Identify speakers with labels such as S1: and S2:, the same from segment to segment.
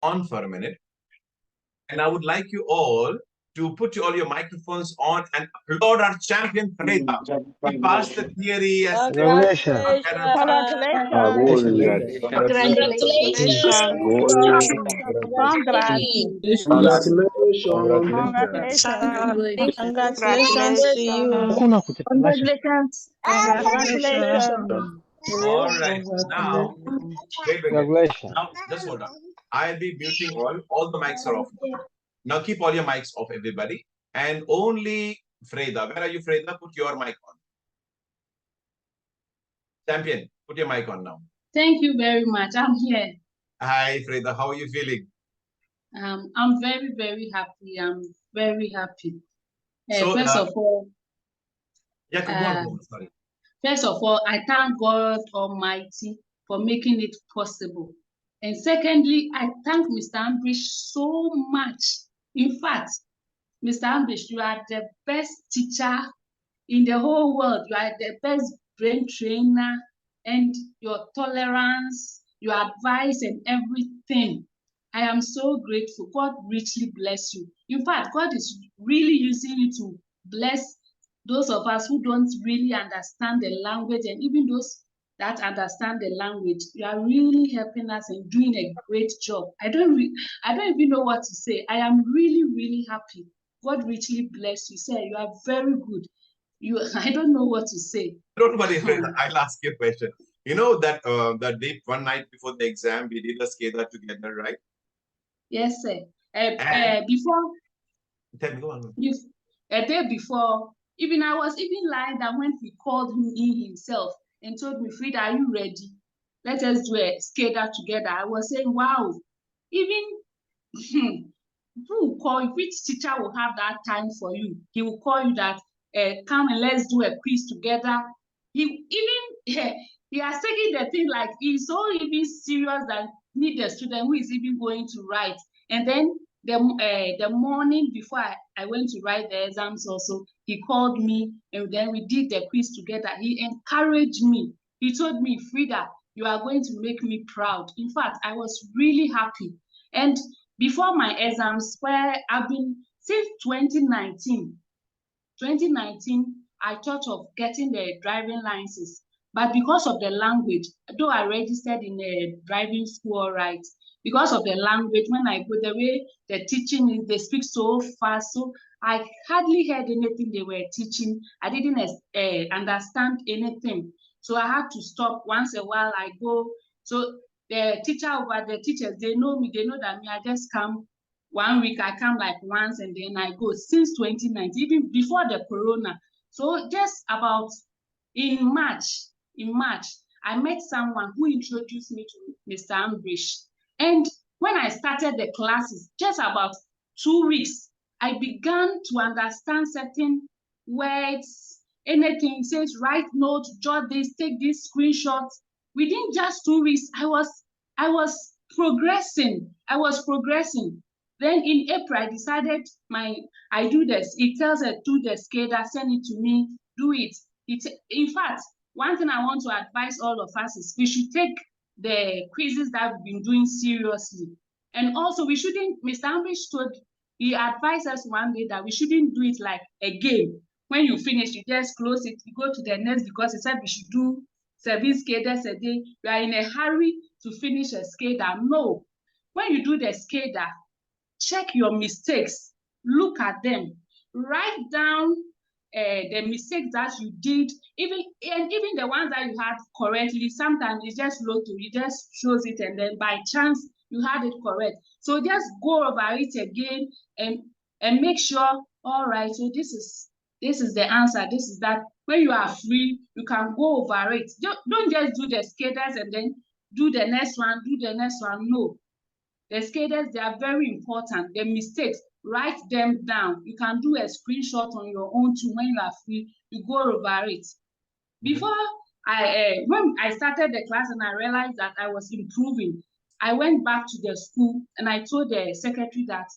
S1: on for a minute. And I would like you all to put all your microphones on and applaud our champion, Freda. He passed the theory as
S2: Congratulations.
S3: Congratulations.
S2: Congratulations to you.
S1: All right. Now, wait.
S2: Congratulations.
S1: Now, just hold on. I'll be muting all the mics are off. Now keep all your mics off, everybody. And only Freda. Where are you, Freda? Put your mic on. Champion, put your mic on now.
S4: Thank you very much. I'm here.
S1: Hi, Freda. How are you feeling?
S4: I'm very, very happy. I'm very happy.
S1: First
S4: of all,
S1: sorry.
S4: First of all, I thank God Almighty for making it possible. And secondly, I thank Mr. Ambrish so much. In fact, Mr. Ambrish, you are the best teacher in the whole world. You are the best brain trainer, and your tolerance, your advice, and everything. I am so grateful. God richly bless you. In fact, God is really using you to bless those of us who don't really understand the language, and even those that understand the language. You are really helping us and doing a great job. I don't even know what to say. I am really, really happy. God richly bless you, sir. You are very good. I don't know what to say.
S1: Don't worry, Freda. I'll ask you a question. You know that that day, one night before the exam, we did a SCADA together, right?
S4: Yes, sir. Before,
S1: tell me, go on.
S4: A day before, even I was even lying that when he called him in himself and told me, Freda, are you ready? Let us do a SCADA together. I was saying, wow, even who will call you, which teacher will have that time for you? He will call you that, come and let's do a quiz together. He has taken the thing like he's so even serious that need the student who is even going to write. And then the morning before I went to write the exams also, he called me and then we did the quiz together. He encouraged me. He told me, Freda, you are going to make me proud. In fact, I was really happy. And before my exams, where I've been since 2019, I thought of getting the driving license. But because of the language, though I registered in a driving school, right? Because of the language, when I go, the way the teaching is, they speak so fast. So I hardly heard anything they were teaching. I didn't understand anything. So I had to stop. Once a while I go. So the teachers, they know me. They know that me, I just come 1 week. I come like once and then I go. Since 2019, even before the corona. So just about in March, I met someone who introduced me to Mr. Ambrish. And when I started the classes, just about 2 weeks, I began to understand certain words, anything. It says, write notes, jot this, take this screenshot. Within just 2 weeks, I was progressing. Then in April, I decided I do this. It tells her, do the SCADA, send it to me, do it. In fact, one thing I want to advise all of us is we should take the quizzes that we've been doing seriously. And also we shouldn't, Mr. Ambrish he advised us one day that we shouldn't do it like a game. When you finish, you just close it, you go to the next, because he said we should do 7 SCADAs a day. We are in a hurry to finish a SCADA. No. When you do the SCADA, check your mistakes, look at them, write down the mistakes that you did, even the ones that you had correctly. Sometimes it's just it just shows it, and then by chance you had it correct. So just go over it again and make sure, all right, so this is the answer, this is that. When you are free, you can go over it. Don't just do the SCADAs and then do the next one, No. The SCADAs, they are very important. The mistakes, write them down. You can do a screenshot on your own too. When you are free, you go over it. Before when I started the class and I realized that I was improving, I went back to the school and I told the secretary that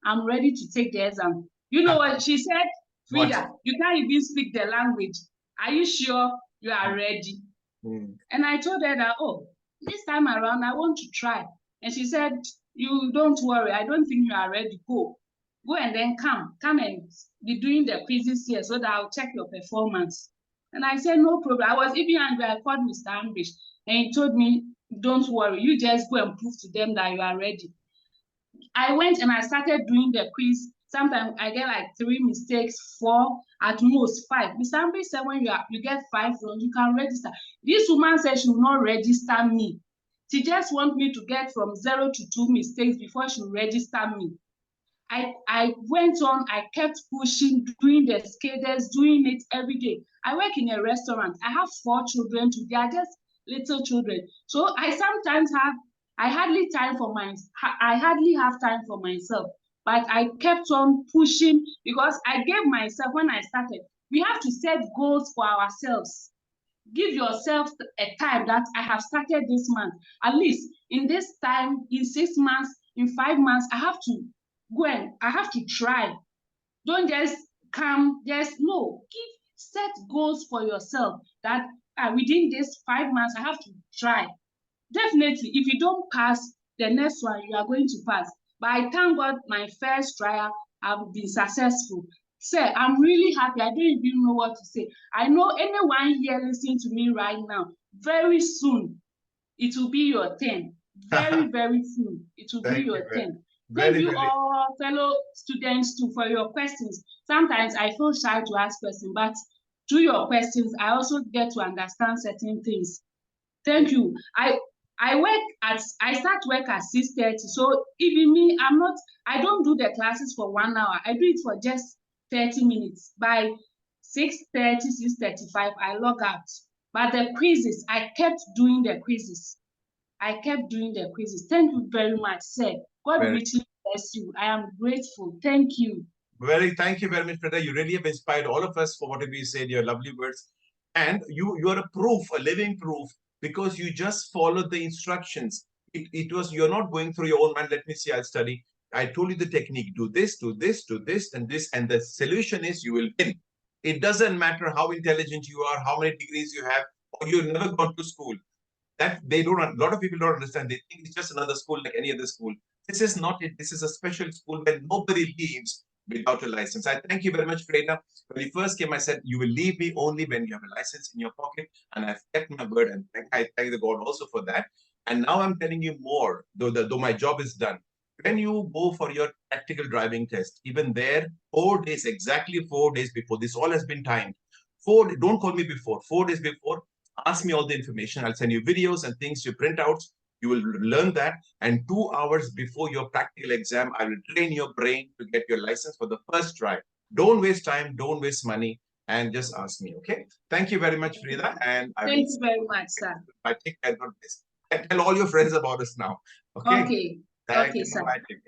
S4: I'm ready to take the exam. You know what she said? Freda, you can't even speak the language. Are you sure you are ready? And I told her that, oh, this time around, I want to try. And she said, You don't worry. I don't think you are ready. Go and then come and be doing the quizzes here so that I'll check your performance. And I said, no problem. I was even angry. I called Mr. Ambrish and he told me, don't worry. You just go and prove to them that you are ready. I went and I started doing the quiz. Sometimes I get like 3 mistakes, 4, at most 5. Mr. Ambrish said when you get 5 wrong, you can register. This woman said she will not register me. She just wants me to get from 0 to 2 mistakes before she will register me. I went on, I kept pushing, doing the skaters, doing it every day. I work in a restaurant. I have 4 children too. They are just little children. So I sometimes I hardly have time for myself. But I kept on pushing because I gave myself, when I started, we have to set goals for ourselves. Give yourself a time that I have started this month. At least in this time, in 6 months, in 5 months, I have to go and I have to try. Don't just come, no. Set goals for yourself that within this 5 months, I have to try. Definitely, if you don't pass, the next one, you are going to pass. But I thank God my first trial, I've been successful. Sir, I'm really happy. I don't even know what to say. I know anyone here listening to me right now, very soon, it will be your turn. Very, very soon, it will be your turn. Thank you all, fellow students, too, for your questions. Sometimes I feel shy to ask questions, but through your questions, I also get to understand certain things. Thank you. I start work at 6:30. So even me, I don't do the classes for 1 hour. I do it for just 30 minutes. By 6:30, 6:35, I log out. But the quizzes, I kept doing the quizzes. Thank you very much, sir. God richly bless you. I am grateful. Thank you.
S1: Thank you very much, Freda. You really have inspired all of us for whatever you said, your lovely words. And you are a proof, a living proof, because you just followed the instructions. You're not going through your own mind, let me see, I'll study. I told you the technique, do this, do this, do this, and this, and the solution is you will win. It doesn't matter how intelligent you are, how many degrees you have, or you've never gone to school. That a lot of people don't understand. They think it's just another school like any other school. This is not it. This is a special school where nobody leaves without a license. I thank you very much, Freda. When you first came, I said, you will leave me only when you have a license in your pocket. And I've kept my word, and I thank the God also for that. And now I'm telling you more, though my job is done. When you go for your practical driving test, even there, 4 days, exactly 4 days before, this all has been timed. Don't call me before, 4 days before, ask me all the information. I'll send you videos and things, you print out. You will learn that. And 2 hours before your practical exam, I will train your brain to get your license for the first try. Don't waste time. Don't waste money. And just ask me, okay? Thank you very much, Freda. And
S4: thank you very much, sir.
S1: I take care. God bless. Tell all your friends about us now. Okay?
S4: Okay.
S1: Thank
S4: okay,
S1: you.
S4: sir.
S1: Bye.